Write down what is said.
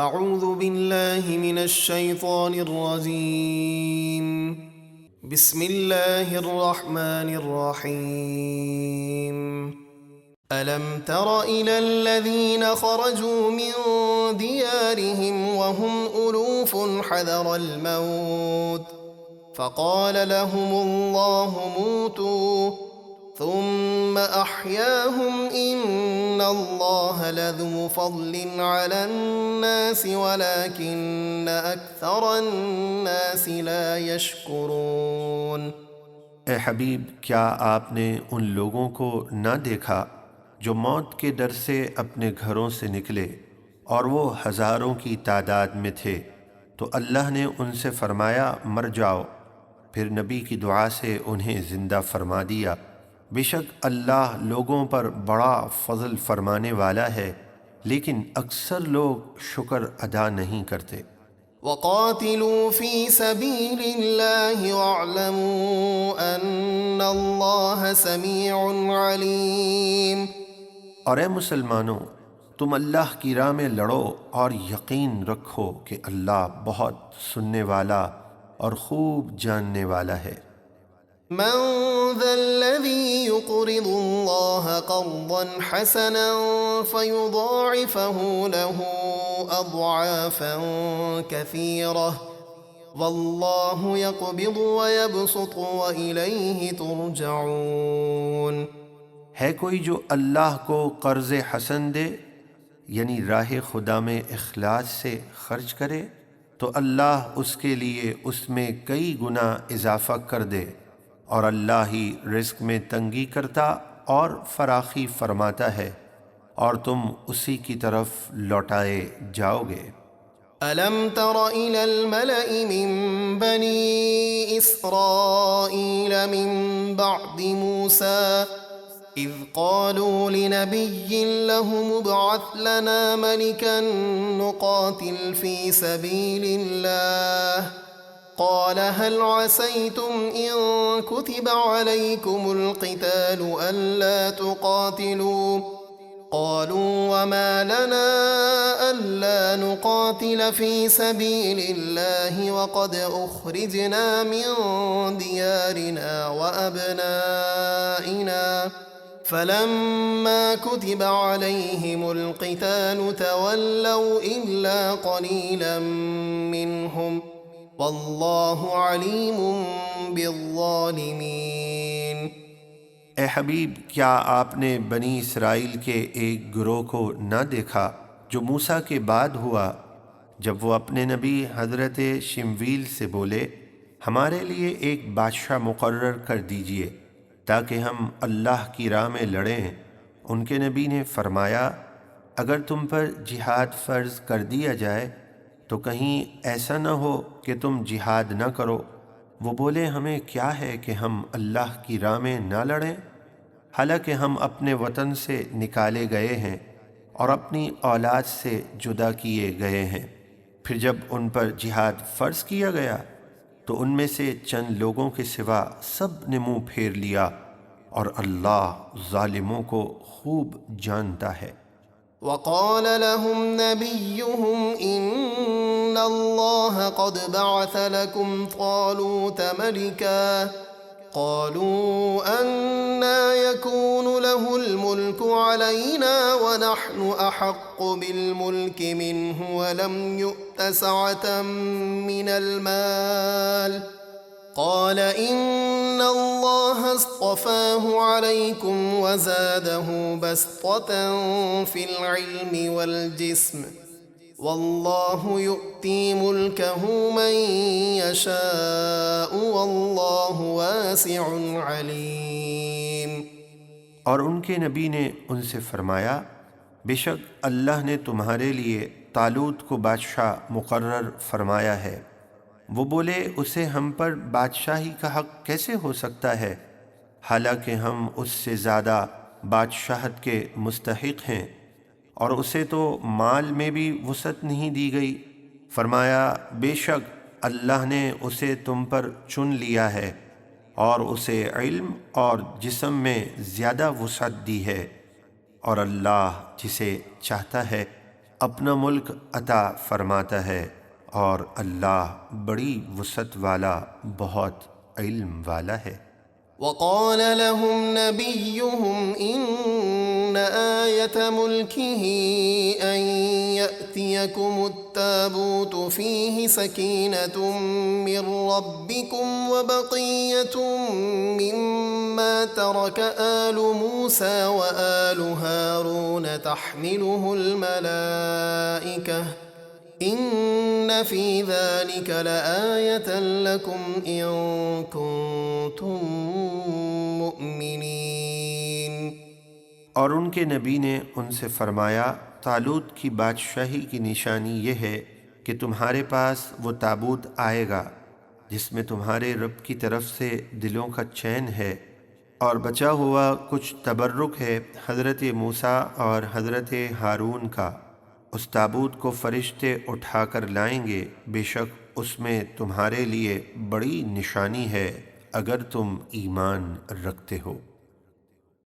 اعوذ باللہ من الشیطان الرجیم بسم اللہ الرحمن الرحیم ألم تر إلى الذين خرجوا من ديارهم وهم ألوف حذر الموت فقال لهم الله موتوا ثم أحياهم إن الله لذو فضل على الناس ولكن أكثر الناس لا يشكرون۔ اے حبیب، کیا آپ نے ان لوگوں کو نہ دیکھا جو موت کے ڈر سے اپنے گھروں سے نکلے اور وہ ہزاروں کی تعداد میں تھے، تو اللہ نے ان سے فرمایا مر جاؤ، پھر نبی کی دعا سے انہیں زندہ فرما دیا۔ بے شک اللہ لوگوں پر بڑا فضل فرمانے والا ہے، لیکن اکثر لوگ شکر ادا نہیں کرتے۔ وَقَاتِلُوا فِي سَبِيلِ اللَّهِ وَاعْلَمُوا أَنَّ اللَّهَ سَمِيعٌ عَلِيمٌ۔ اور اے مسلمانوں، تم اللہ کی راہ میں لڑو اور یقین رکھو کہ اللہ بہت سننے والا اور خوب جاننے والا ہے۔ من ذا الذي يقرض الله قرضا حسنا فيضاعفه له أضعافا كثيرة والله يقبض ويبسط وإليه ترجعون۔ ہے کوئی جو اللہ کو قرض حسن دے، یعنی راہ خدا میں اخلاص سے خرچ کرے، تو اللہ اس کے لیے اس میں کئی گنا اضافہ کر دے، اور اللہ ہی رزق میں تنگی کرتا اور فراخی فرماتا ہے، اور تم اسی کی طرف لوٹائے جاؤ گے۔ أَلَمْ تَرَ إِلَى الْمَلَإِ مِنْ بَنِي إِسْرَائِيلَ مِنْ بَعْدِ مُوسَى إِذْ قَالُوا لِنَبِيٍّ لَهُمُ ابْعَثْ لَنَا مَلِكًا نُقَاتِلْ فِي سَبِيلِ اللَّهِ قال هل عسيتم إن كتب عليكم القتال ألا تقاتلوا قالوا وما لنا ألا نقاتل في سبيل الله وقد أخرجنا من ديارنا وأبنائنا فلما كتب عليهم القتال تولوا إلا قليلا منهم واللہ علیم بالظالمین۔ اے حبیب، کیا آپ نے بنی اسرائیل کے ایک گروہ کو نہ دیکھا جو موسیٰ کے بعد ہوا، جب وہ اپنے نبی حضرت شمویل سے بولے ہمارے لیے ایک بادشاہ مقرر کر دیجئے تاکہ ہم اللہ کی راہ میں لڑیں۔ ان کے نبی نے فرمایا اگر تم پر جہاد فرض کر دیا جائے تو کہیں ایسا نہ ہو کہ تم جہاد نہ کرو۔ وہ بولے ہمیں کیا ہے کہ ہم اللہ کی راہ میں نہ لڑیں، حالانکہ ہم اپنے وطن سے نکالے گئے ہیں اور اپنی اولاد سے جدا کیے گئے ہیں۔ پھر جب ان پر جہاد فرض کیا گیا تو ان میں سے چند لوگوں کے سوا سب نے منہ پھیر لیا، اور اللہ ظالموں کو خوب جانتا ہے۔ وقال لهم نبيهم إن الله قد بعث لكم طالوت ملكا قالوا أنى يكون له الملك علينا ونحن أحق بالملك منه ولم يؤت سعة من المال قال إن الله اصطفاه عليكم وزاده بسطة في العلم والجسم والله يؤتي ملكه من يشاء والله واسع عليم۔ اور ان کے نبی نے ان سے فرمایا بے شک اللہ نے تمہارے لیے طالوت کو بادشاہ مقرر فرمایا ہے۔ وہ بولے اسے ہم پر بادشاہی کا حق کیسے ہو سکتا ہے، حالانکہ ہم اس سے زیادہ بادشاہت کے مستحق ہیں، اور اسے تو مال میں بھی وسعت نہیں دی گئی۔ فرمایا بے شک اللہ نے اسے تم پر چن لیا ہے اور اسے علم اور جسم میں زیادہ وسعت دی ہے، اور اللہ جسے چاہتا ہے اپنا ملک عطا فرماتا ہے، اور اللہ بڑی وسعت والا، بہت علم والا ہے۔ وقال لهم نبيهم إن آية ملكه أن يأتيكم التابوت فيه سكينة من ربكم وبقية مما ترك آل موسى وآل هارون تحمله الملائكة إن في ذلك لآية لكم إن كنتم مؤمنين۔ اور ان کے نبی نے ان سے فرمایا، طالوت کی بادشاہی کی نشانی یہ ہے کہ تمہارے پاس وہ تابوت آئے گا جس میں تمہارے رب کی طرف سے دلوں کا چین ہے، اور بچا ہوا کچھ تبرک ہے حضرت موسیٰ اور حضرت ہارون کا۔ اس تابوت کو فرشتے اٹھا کر لائیں گے، بے شک اس میں تمہارے لیے بڑی نشانی ہے اگر تم ایمان رکھتے ہو۔